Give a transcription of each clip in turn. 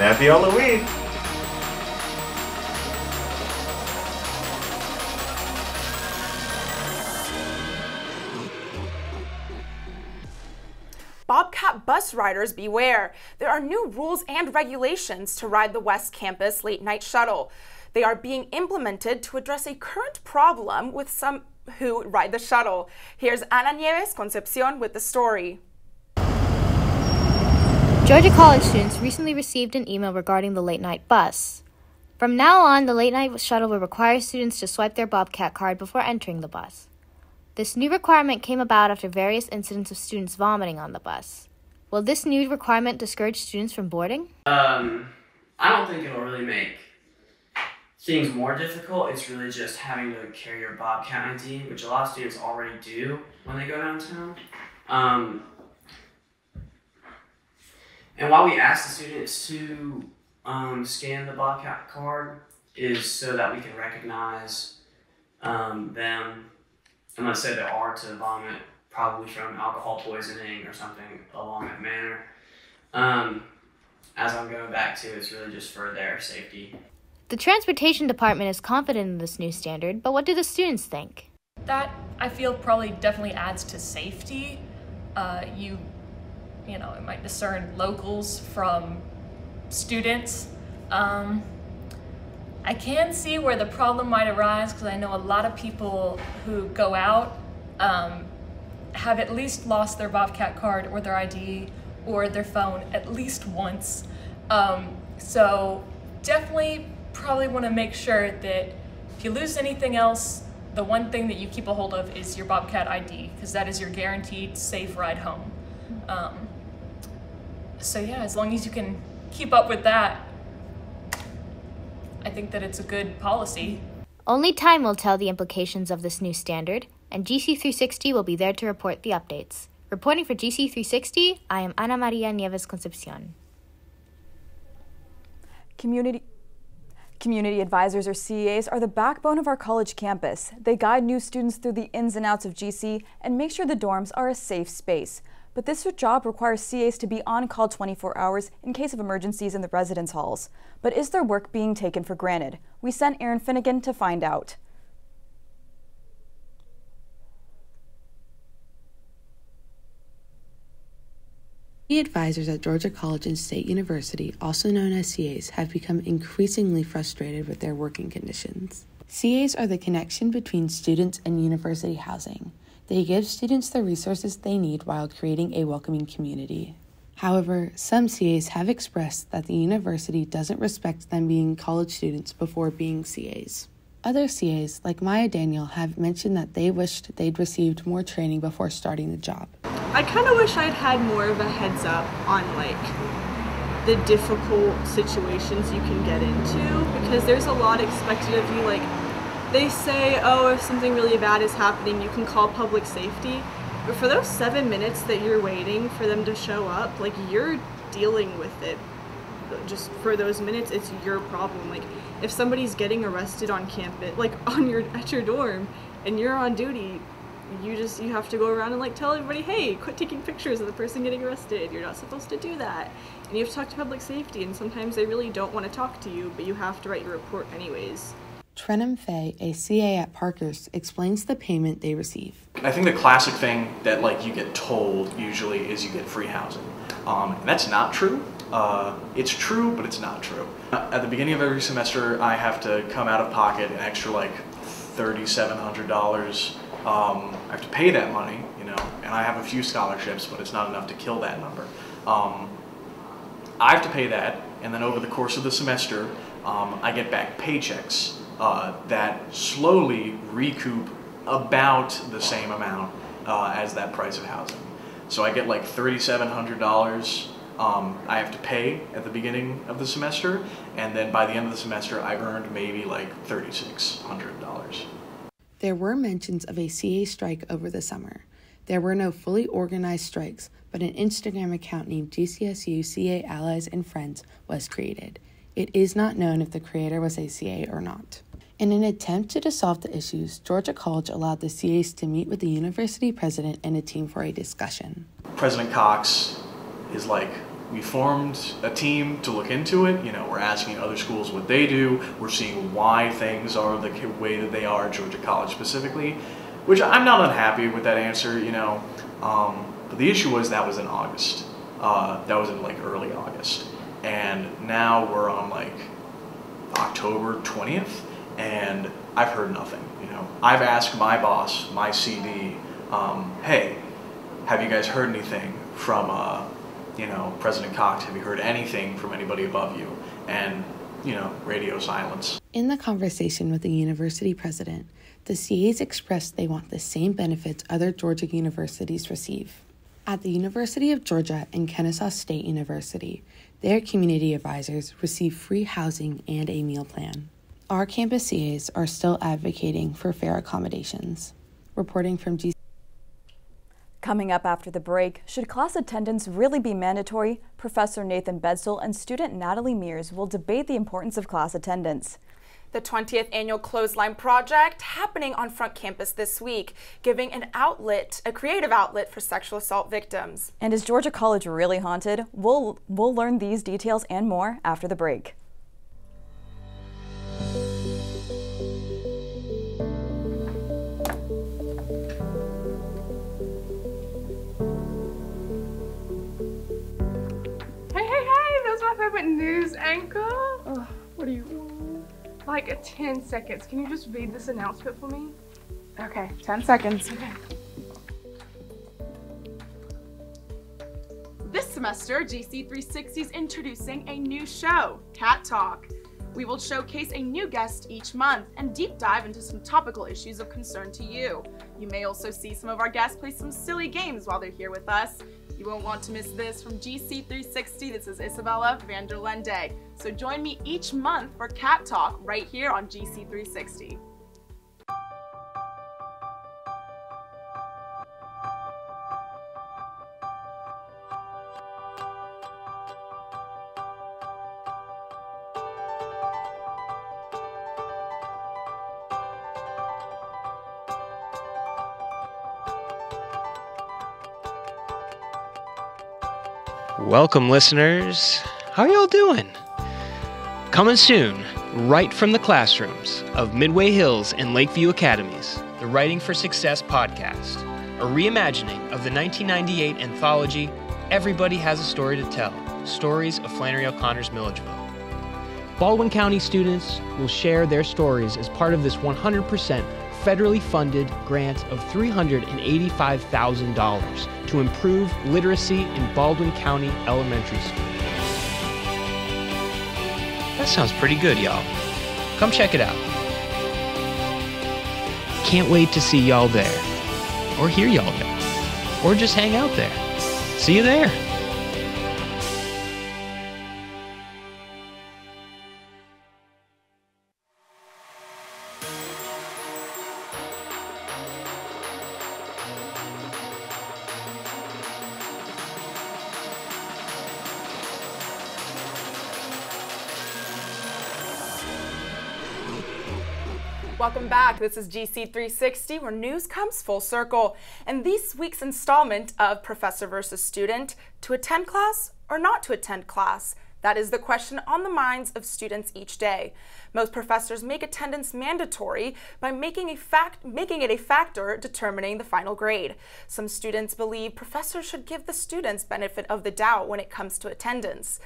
Happy Halloween! Bobcat bus riders beware. There are new rules and regulations to ride the West Campus late night shuttle. They are being implemented to address a current problem with some who ride the shuttle. Here's Ana Nieves Concepcion with the story. Georgia College students recently received an email regarding the late night bus. From now on, the late night shuttle will require students to swipe their Bobcat card before entering the bus. This new requirement came about after various incidents of students vomiting on the bus. Will this new requirement discourage students from boarding? I don't think it'll really make things more difficult. It's really just having to carry your Bobcat ID, which a lot of students already do when they go downtown. And why we ask the students to scan the Bobcat card is so that we can recognize them. And let's say they are to vomit, probably from alcohol poisoning or something along that manner. As I'm going back to, it's really just for their safety. The Transportation Department is confident in this new standard, but what do the students think? That, I feel, probably definitely adds to safety. You know, it might discern locals from students. I can see where the problem might arise because I know a lot of people who go out have at least lost their Bobcat card or their ID or their phone at least once. So definitely probably want to make sure that if you lose anything else, the one thing that you keep a hold of is your Bobcat ID because that is your guaranteed safe ride home. So yeah, as long as you can keep up with that, I think that it's a good policy. Only time will tell the implications of this new standard, and GC360 will be there to report the updates. Reporting for GC360, I am Ana Maria Nieves Concepcion. Community advisors, or CEAs, are the backbone of our college campus. They guide new students through the ins and outs of GC and make sure the dorms are a safe space. But this job requires CAs to be on call 24 hours in case of emergencies in the residence halls. But is their work being taken for granted? We sent Erin Finnegan to find out. The advisors at Georgia College and State University, also known as CAs, have become increasingly frustrated with their working conditions. CAs are the connection between students and university housing. They give students the resources they need while creating a welcoming community. However, some CAs have expressed that the university doesn't respect them being college students before being CAs. Other CAs, like Maya Daniel, have mentioned that they wished they'd received more training before starting the job. I kind of wish I'd had more of a heads up on the difficult situations you can get into, because there's a lot expected of you. They say, oh, if something really bad is happening, you can call public safety. But for those 7 minutes that you're waiting for them to show up, you're dealing with it. Just for those minutes, it's your problem. If somebody's getting arrested on campus, at your dorm, and you're on duty, you have to go around and tell everybody, hey, quit taking pictures of the person getting arrested. You're not supposed to do that. And you have to talk to public safety, and sometimes they really don't want to talk to you, but you have to write your report anyways. Trenham Fay, a CA at Parkhurst, explains the payment they receive. I think the classic thing that you get told usually is you get free housing. That's not true. It's true, but it's not true. At the beginning of every semester, I have to come out of pocket an extra $3,700. I have to pay that money, and I have a few scholarships, but it's not enough to kill that number. I have to pay that, and then over the course of the semester, I get back paychecks that slowly recoup about the same amount as that price of housing. So I get $3,700 I have to pay at the beginning of the semester, and then by the end of the semester I've earned maybe $3,600. There were mentions of a CA strike over the summer. There were no fully organized strikes, but an Instagram account named GCSU CA Allies and Friends was created. It is not known if the creator was a CA or not. In an attempt to dissolve the issues, Georgia College allowed the CAs to meet with the university president and a team for a discussion. President Cox is we formed a team to look into it. You know, we're asking other schools what they do. We're seeing why things are the way that they are at Georgia College specifically, which I'm not unhappy with that answer, you know. But the issue was that was in August. That was in like early August. And now we're on like October 20th and I've heard nothing, you know. I've asked my boss, my CD, hey, have you guys heard anything from, you know, President Cox? Have you heard anything from anybody above you? And, you know, radio silence. In the conversation with the university president, the CAs expressed they want the same benefits other Georgia universities receive. At the University of Georgia and Kennesaw State University, their community advisors receive free housing and a meal plan. Our campus CAs are still advocating for fair accommodations. Reporting from GC. Coming up after the break, should class attendance really be mandatory? Professor Nathan Bedsole and student Natalie Mears will debate the importance of class attendance. The 20th annual Clothesline Project happening on Front Campus this week, giving an outlet, a creative outlet for sexual assault victims. And is Georgia College really haunted? We'll learn these details and more after the break. Hey, that was my favorite news anchor. Oh, what do you want? Like 10 seconds. Can you just read this announcement for me? Okay, 10 seconds. Okay. This semester, GC360 is introducing a new show, Cat Talk. We will showcase a new guest each month and deep dive into some topical issues of concern to you. You may also see some of our guests play some silly games while they're here with us. You won't want to miss this. From GC360, this is Isabella Vanderlende. So join me each month for Cat Talk right here on GC360. Welcome, listeners. How y'all doing? Coming soon, right from the classrooms of Midway Hills and Lakeview Academies, the Writing for Success podcast, a reimagining of the 1998 anthology, Everybody Has a Story to Tell, Stories of Flannery O'Connor's Milledgeville. Baldwin County students will share their stories as part of this 100% federally funded grant of $385,000 to improve literacy in Baldwin County Elementary School. That sounds pretty good, y'all. Come check it out. Can't wait to see y'all there, or hear y'all there, or just hang out there. See you there. Welcome back. This is GC360, where news comes full circle. And this week's installment of Professor versus Student, to attend class or not to attend class? That is the question on the minds of students each day. Most professors make attendance mandatory by making it a factor determining the final grade. Some students believe professors should give the students benefit of the doubt when it comes to attendance.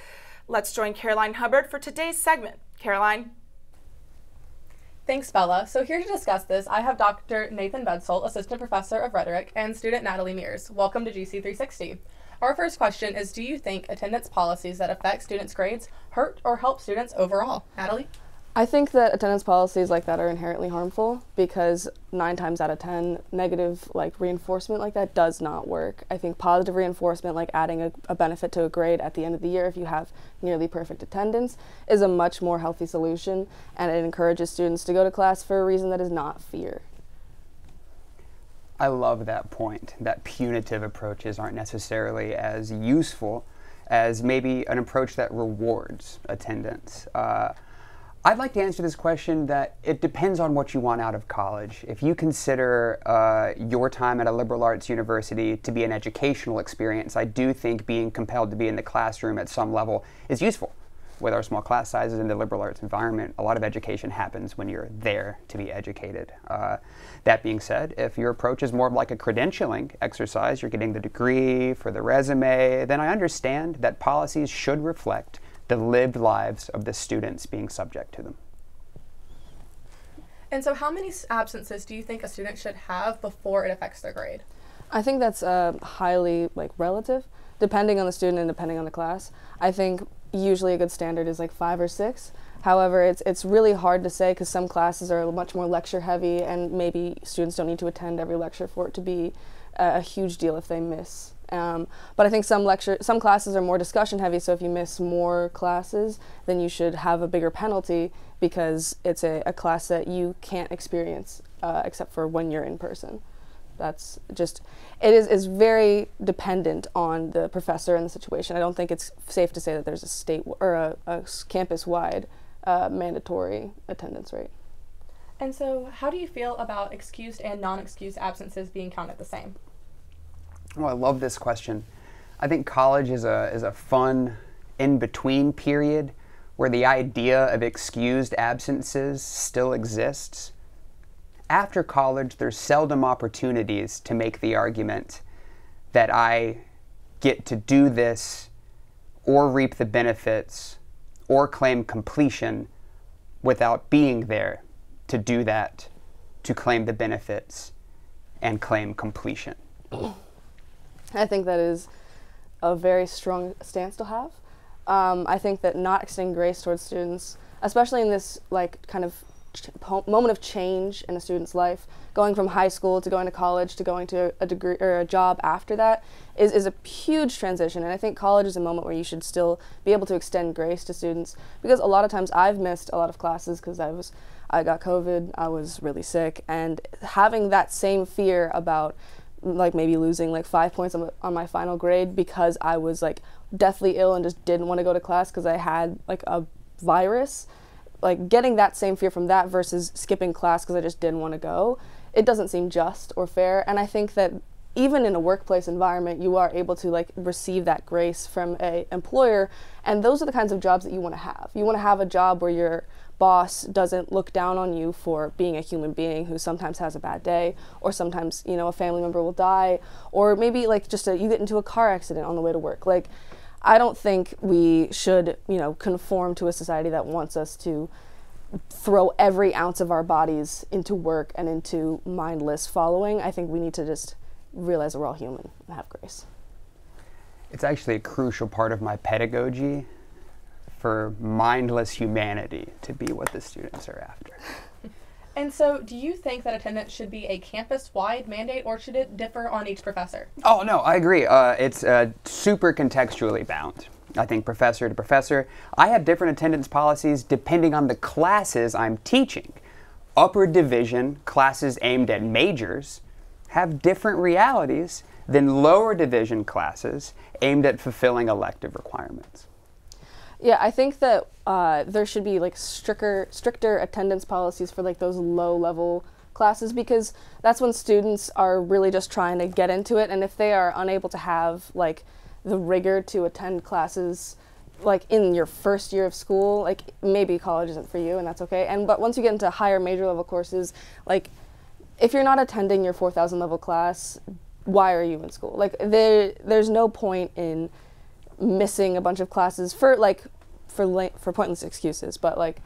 Let's join Caroline Hubbard for today's segment. Caroline. Thanks, Bella. So here to discuss this, I have Dr. Nathan Bedsole, Assistant Professor of Rhetoric, and student Natalie Mears. Welcome to GC360. Our first question is, do you think attendance policies that affect students' grades hurt or help students overall? Natalie? I think that attendance policies like that are inherently harmful because 9 times out of 10, negative reinforcement like that does not work. I think positive reinforcement, like adding a benefit to a grade at the end of the year if you have nearly perfect attendance, is a much more healthy solution, and it encourages students to go to class for a reason that is not fear. I love that point, that punitive approaches aren't necessarily as useful as maybe an approach that rewards attendance. I'd like to answer this question that it depends on what you want out of college. If you consider your time at a liberal arts university to be an educational experience, I do think being compelled to be in the classroom at some level is useful. With our small class sizes in the liberal arts environment, a lot of education happens when you're there to be educated. That being said, if your approach is more like a credentialing exercise, you're getting the degree for the resume, then I understand that policies should reflect the lived lives of the students being subject to them. And so how many absences do you think a student should have before it affects their grade? I think that's highly relative, depending on the student and depending on the class. I think usually a good standard is 5 or 6. However, it's really hard to say because some classes are much more lecture heavy and maybe students don't need to attend every lecture for it to be a huge deal if they miss. But I think some classes are more discussion heavy, so if you miss more classes, then you should have a bigger penalty because it's a class that you can't experience except for when you're in person. That's just, it is very dependent on the professor and the situation. I don't think it's safe to say that there's a state or a campus-wide mandatory attendance rate. And so how do you feel about excused and non-excused absences being counted the same? Well, I love this question. I think college is a fun in-between period where the idea of excused absences still exists. After college, there's seldom opportunities to make the argument that I get to do this or reap the benefits or claim completion without being there to do that, to claim the benefits and claim completion. I think that is a very strong stance to have. I think that not extending grace towards students, especially in this kind of moment of change in a student's life, going from high school to going to college to going to a degree or a job after that is a huge transition. And I think college is a moment where you should still be able to extend grace to students, because a lot of times I've missed a lot of classes because I got COVID, I was really sick, and having that same fear about maybe losing 5 points on my final grade because I was deathly ill and just didn't want to go to class because I had a virus, getting that same fear from that versus skipping class because I just didn't want to go, it doesn't seem just or fair. And I think that even in a workplace environment, you are able to receive that grace from a employer, and those are the kinds of jobs that you want to have. You want to have a job where your boss doesn't look down on you for being a human being who sometimes has a bad day, or sometimes a family member will die, or maybe you get into a car accident on the way to work. I don't think we should conform to a society that wants us to throw every ounce of our bodies into work and into mindless following. I think we need to just realize that we're all human and have grace. It's actually a crucial part of my pedagogy for mindless humanity to be what the students are after. And so do you think that attendance should be a campus-wide mandate, or should it differ on each professor? Oh, no, I agree. It's super contextually bound. I think professor to professor. I have different attendance policies depending on the classes I'm teaching. Upper division classes aimed at majors have different realities than lower division classes aimed at fulfilling elective requirements. Yeah, I think that there should be stricter attendance policies for those low-level classes, because that's when students are really just trying to get into it, and if they are unable to have the rigor to attend classes in your first year of school, maybe college isn't for you, and that's okay. But once you get into higher major level courses, if you're not attending your 4,000 level class, why are you in school? There's no point in missing a bunch of classes for pointless excuses, but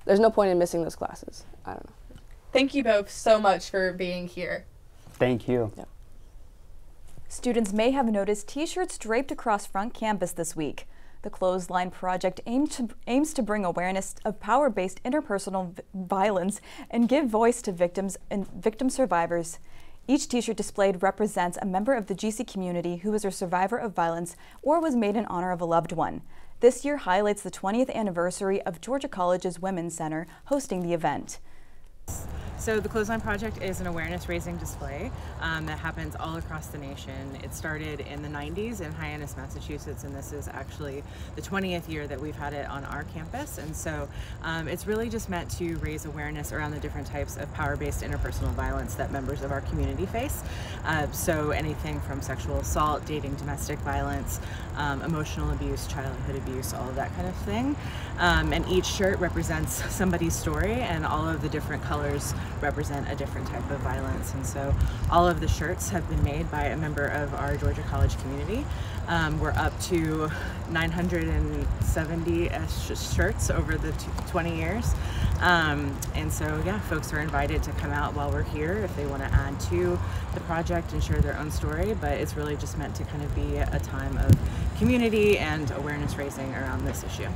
there's no point in missing those classes. I don't know. Thank you both so much for being here. Thank you. Yeah. Students may have noticed t-shirts draped across front campus this week. The Clothesline Project aims to bring awareness of power-based interpersonal violence and give voice to victims and victim survivors. Each t-shirt displayed represents a member of the GC community who was a survivor of violence or was made in honor of a loved one. This year highlights the 20th anniversary of Georgia College's Women's Center hosting the event. So the Clothesline Project is an awareness-raising display that happens all across the nation. It started in the 90s in Hyannis, Massachusetts, and this is actually the 20th year that we've had it on our campus. And so it's really just meant to raise awareness around the different types of power-based interpersonal violence that members of our community face. So anything from sexual assault, dating, domestic violence, emotional abuse, childhood abuse, all of that kind of thing. And each shirt represents somebody's story, and all of the different colors represent a different type of violence. And so all of the shirts have been made by a member of our Georgia College community. We're up to 970 shirts over the 20 years. And so, yeah, folks are invited to come out while we're here if they want to add to the project and share their own story. But it's really just meant to kind of be a time of community and awareness raising around this issue.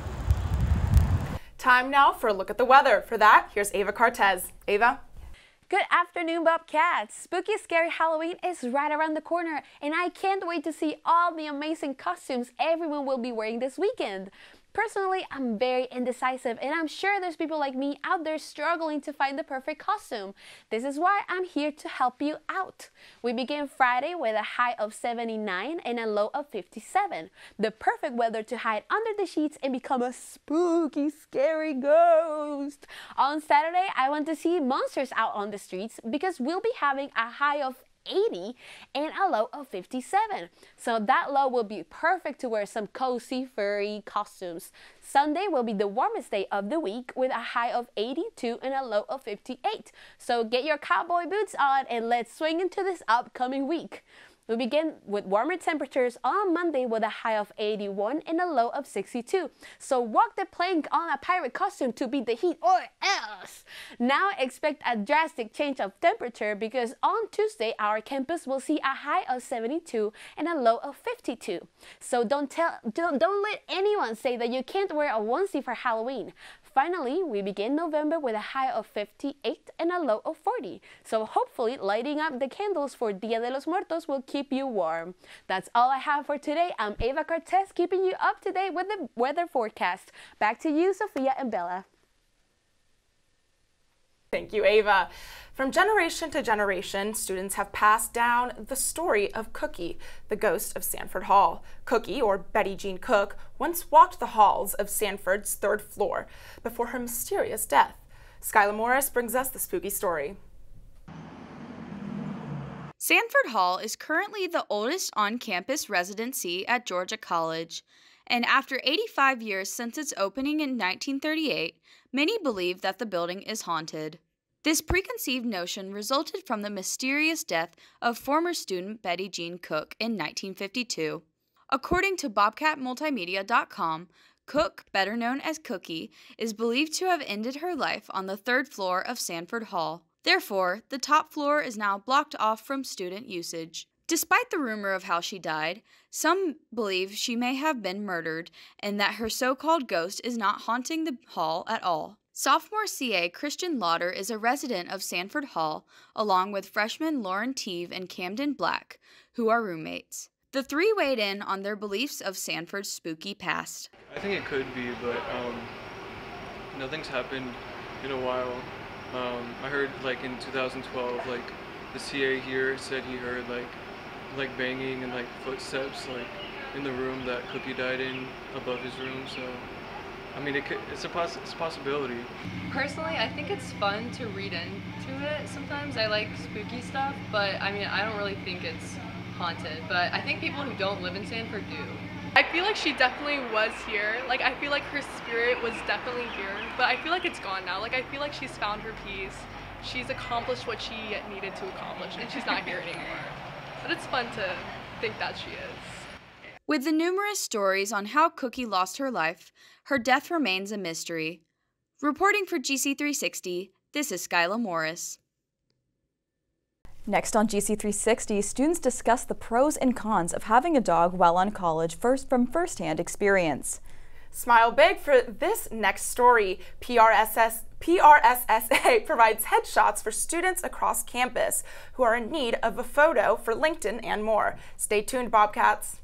Time now for a look at the weather. For that, here's Ava Carter. Ava? Good afternoon, Bobcats! Spooky Scary Halloween is right around the corner, and I can't wait to see all the amazing costumes everyone will be wearing this weekend. Personally, I'm very indecisive, and I'm sure there's people like me out there struggling to find the perfect costume. This is why I'm here to help you out. We begin Friday with a high of 79 and a low of 57. The perfect weather to hide under the sheets and become a spooky, scary ghost. On Saturday, I want to see monsters out on the streets because we'll be having a high of 80 and a low of 57. So that low will be perfect to wear some cozy, furry costumes. Sunday will be the warmest day of the week with a high of 82 and a low of 58. So get your cowboy boots on and let's swing into this upcoming week. We begin with warmer temperatures on Monday with a high of 81 and a low of 62. So walk the plank on a pirate costume to beat the heat or else. Now expect a drastic change of temperature because on Tuesday our campus will see a high of 72 and a low of 52. So don't let anyone say that you can't wear a onesie for Halloween. Finally, we begin November with a high of 58 and a low of 40. So hopefully lighting up the candles for Dia de los Muertos will keep you warm. That's all I have for today. I'm Ava Carter, keeping you up to date with the weather forecast. Back to you, Sophia and Bella. Thank you, Ava. From generation to generation, students have passed down the story of Cookie, the ghost of Sanford Hall. Cookie, or Betty Jean Cook, once walked the halls of Sanford's 3rd floor before her mysterious death. Skylar Morris brings us the spooky story. Sanford Hall is currently the oldest on-campus residency at Georgia College, and after 85 years since its opening in 1938, many believe that the building is haunted. This preconceived notion resulted from the mysterious death of former student Betty Jean Cook in 1952. According to BobcatMultimedia.com, Cook, better known as Cookie, is believed to have ended her life on the 3rd floor of Sanford Hall. Therefore, the top floor is now blocked off from student usage. Despite the rumor of how she died, some believe she may have been murdered and that her so-called ghost is not haunting the hall at all. Sophomore CA Christian Lauder is a resident of Sanford Hall, along with freshmen Lauren Teeve and Camden Black, who are roommates. The three weighed in on their beliefs of Sanford's spooky past. I think it could be, but nothing's happened in a while. I heard like in 2012, like the CA here said he heard like banging and like footsteps like in the room that Cookie died in above his room. So I mean, it's a possibility. Personally, I think it's fun to read into it. Sometimes I like spooky stuff, but I mean, I don't really think it's haunted. But I think people who don't live in Sanford do. I feel like she definitely was here. Like, I feel like her spirit was definitely here, but I feel like it's gone now. Like, I feel like she's found her peace. She's accomplished what she needed to accomplish, and she's not here anymore. But it's fun to think that she is. With the numerous stories on how Cookie lost her life, her death remains a mystery. Reporting for GC360, this is Skylar Morris. Next on GC360, students discuss the pros and cons of having a dog while on college from first-hand experience. Smile big for this next story. PRSSA provides headshots for students across campus who are in need of a photo for LinkedIn and more. Stay tuned, Bobcats.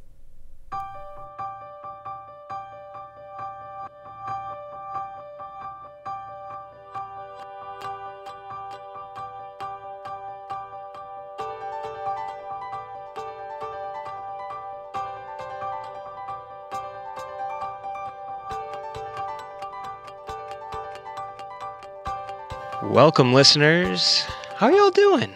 Welcome, listeners. How y'all doing?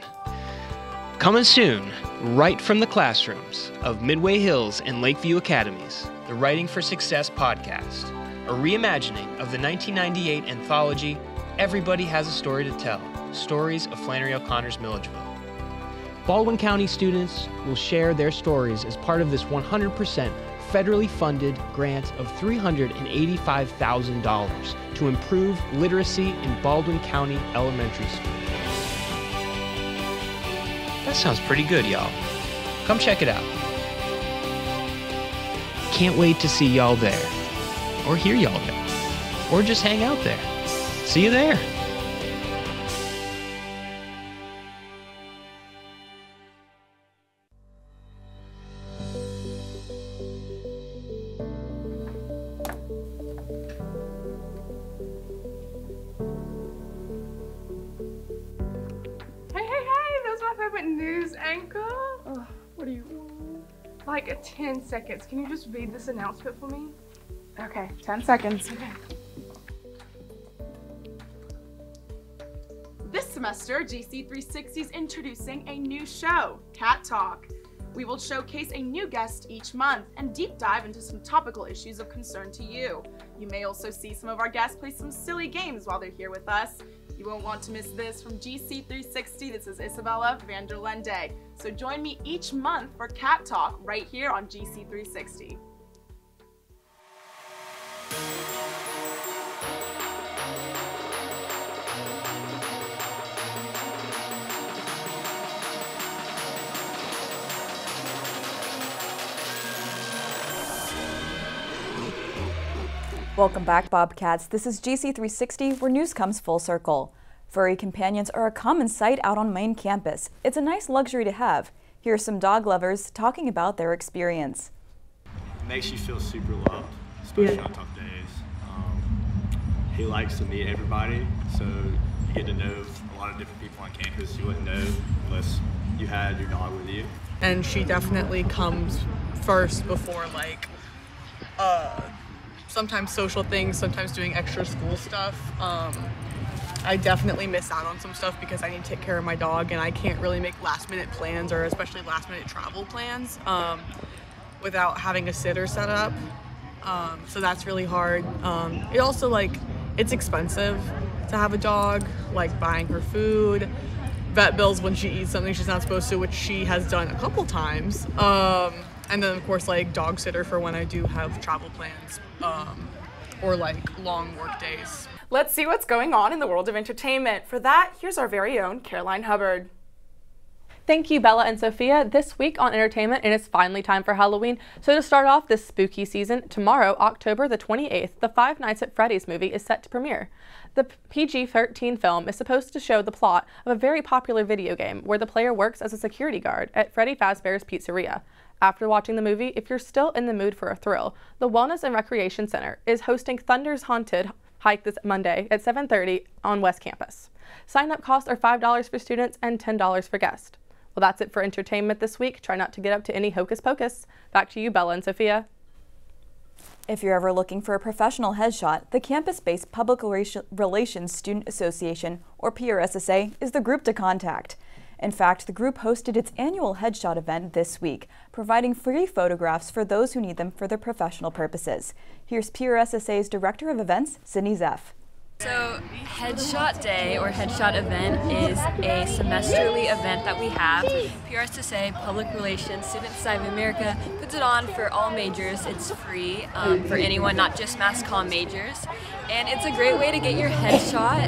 Coming soon, right from the classrooms of Midway Hills and Lakeview Academies, the Writing for Success podcast, a reimagining of the 1998 anthology, Everybody Has a Story to Tell, Stories of Flannery O'Connor's Milledgeville. Baldwin County students will share their stories as part of this 100% federally funded grant of $385,000 to improve literacy in Baldwin County elementary schools. That sounds pretty good, y'all. Come check it out. Can't wait to see y'all there, or hear y'all there, or just hang out there. See you there. What do you want? Like 10 seconds. Can you just read this announcement for me? Okay, 10 seconds. Okay. This semester, GC360 is introducing a new show, Cat Talk. We will showcase a new guest each month and deep dive into some topical issues of concern to you. You may also see some of our guests play some silly games while they're here with us. You won't want to miss this. From GC360, this is Isabella Vanderlende. So join me each month for Cat Talk right here on GC360. Welcome back, Bobcats. This is GC360, where news comes full circle. Furry companions are a common sight out on main campus. It's a nice luxury to have. Here are some dog lovers talking about their experience. It makes you feel super loved, especially on tough days. He likes to meet everybody, so you get to know a lot of different people on campus you wouldn't know unless you had your dog with you. And she definitely comes first before sometimes social things, sometimes doing extra school stuff. I definitely miss out on some stuff because I need to take care of my dog and I can't really make last minute plans, or especially last minute travel plans, without having a sitter set up. So that's really hard. It also, it's expensive to have a dog, like buying her food, vet bills when she eats something she's not supposed to, which she has done a couple times. And then, of course, dog sitter for when I do have travel plans, or long work days. Let's see what's going on in the world of entertainment. For that, here's our very own Caroline Hubbard. Thank you, Bella and Sophia. This week on entertainment, it is finally time for Halloween. So to start off this spooky season, tomorrow, October the 28th, the Five Nights at Freddy's movie is set to premiere. The PG-13 film is supposed to show the plot of a very popular video game where the player works as a security guard at Freddy Fazbear's Pizzeria. After watching the movie, if you're still in the mood for a thrill, the Wellness and Recreation Center is hosting Thunder's Haunted Hike this Monday at 7:30 on West Campus. Sign-up costs are $5 for students and $10 for guests. Well, that's it for entertainment this week. Try not to get up to any hocus pocus. Back to you, Bella and Sophia. If you're ever looking for a professional headshot, the campus-based Public Relations Student Association, or PRSSA, is the group to contact. In fact, the group hosted its annual headshot event this week, providing free photographs for those who need them for their professional purposes. Here's PRSSA's Director of Events, Sydney Zeff. So Headshot Day or Headshot Event is a semesterly event that we have. PRSSA, Public Relations Student Society of America, puts it on for all majors. It's free for anyone, not just Mass Comm majors. And it's a great way to get your headshot.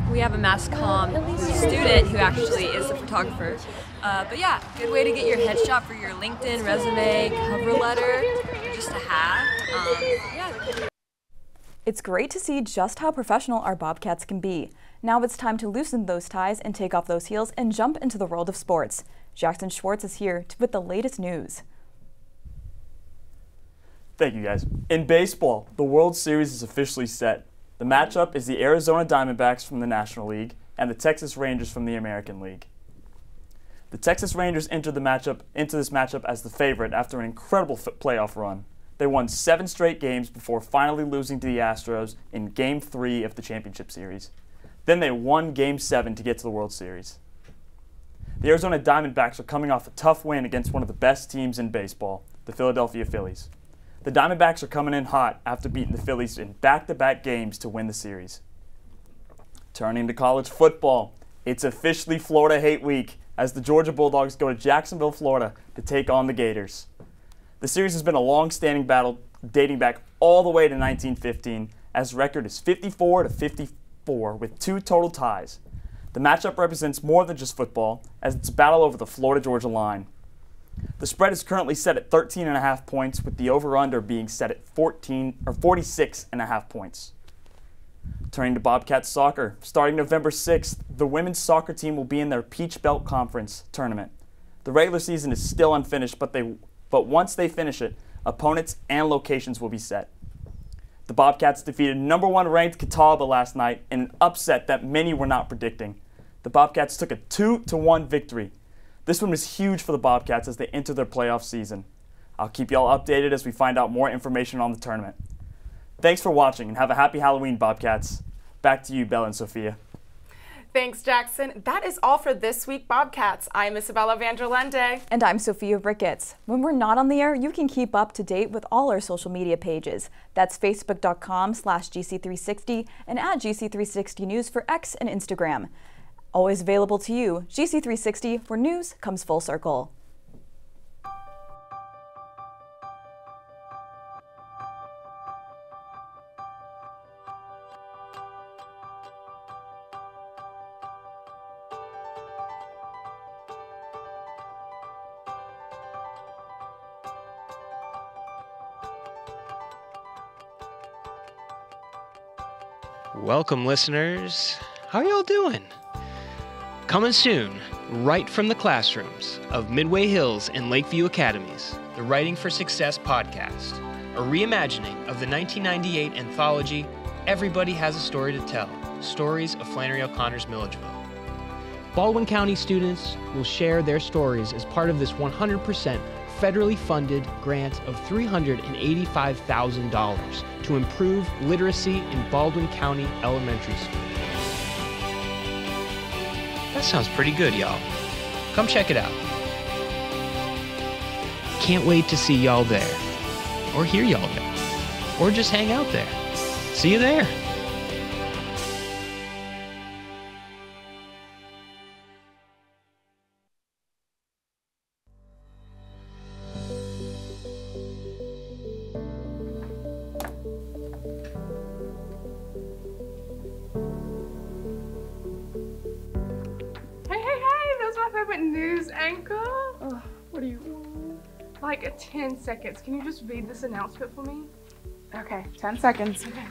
We have a Mass Comm student who actually is the photographer. But yeah, good way to get your headshot for your LinkedIn, resume, cover letter, or just to have. Yeah. It's great to see just how professional our Bobcats can be. Now it's time to loosen those ties and take off those heels and jump into the world of sports. Jackson Schwartz is here with the latest news. Thank you, guys. In baseball, the World Series is officially set. The matchup is the Arizona Diamondbacks from the National League and the Texas Rangers from the American League. The Texas Rangers into this matchup as the favorite after an incredible playoff run. They won 7 straight games before finally losing to the Astros in Game 3 of the championship series. Then they won Game 7 to get to the World Series. The Arizona Diamondbacks are coming off a tough win against one of the best teams in baseball, the Philadelphia Phillies. The Diamondbacks are coming in hot after beating the Phillies in back-to-back games to win the series. Turning to college football, it's officially Florida Hate Week as the Georgia Bulldogs go to Jacksonville, Florida to take on the Gators. The series has been a long-standing battle dating back all the way to 1915, as the record is 54-54 with 2 total ties. The matchup represents more than just football, as it's a battle over the Florida-Georgia line. The spread is currently set at 13.5 points, with the over-under being set at 46.5 points. Turning to Bobcats soccer, starting November 6th, the women's soccer team will be in their Peach Belt Conference tournament. The regular season is still unfinished, but once they finish it, opponents and locations will be set. The Bobcats defeated number 1 ranked Catawba last night in an upset that many were not predicting. The Bobcats took a 2-1 victory. This one was huge for the Bobcats as they enter their playoff season. I'll keep y'all updated as we find out more information on the tournament. Thanks for watching and have a happy Halloween, Bobcats. Back to you, Bella and Sophia. Thanks, Jackson. That is all for this week, Bobcats. I'm Isabella Vanderlende. And I'm Sophia Ricketts. When we're not on the air, you can keep up to date with all our social media pages. That's facebook.com/GC360 and at GC360 News for X and Instagram. Always available to you, GC360, where news comes full circle. Welcome, listeners. How are y'all doing? Coming soon, right from the classrooms of Midway Hills and Lakeview Academies, the Writing for Success podcast, a reimagining of the 1998 anthology, Everybody Has a Story to Tell, Stories of Flannery O'Connor's Milledgeville. Baldwin County students will share their stories as part of this 100% federally funded grant of $385,000 to improve literacy in Baldwin County Elementary School. That sounds pretty good, y'all. Come check it out. Can't wait to see y'all there, or hear y'all there, or just hang out there. See you there. News anchor? What do you want? Like 10 seconds. Can you just read this announcement for me? Okay, 10 seconds. Okay.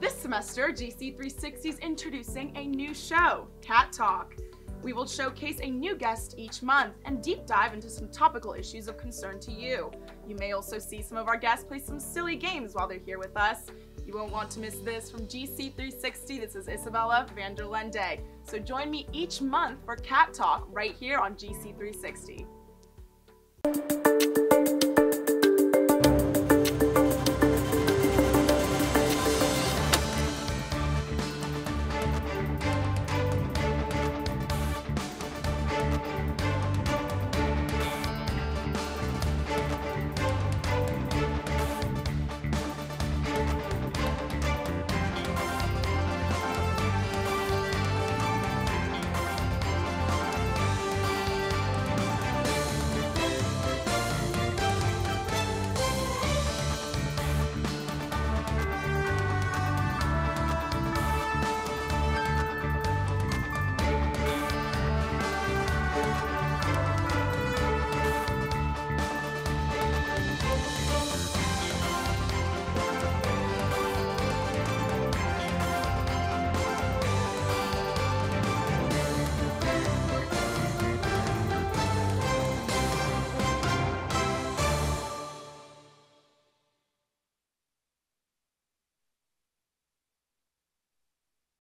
This semester, GC360 is introducing a new show, Cat Talk. We will showcase a new guest each month and deep dive into some topical issues of concern to you. You may also see some of our guests play some silly games while they're here with us. You won't want to miss this. From GC360, this is Isabella Vanderlende. So join me each month for Cat Talk right here on GC360.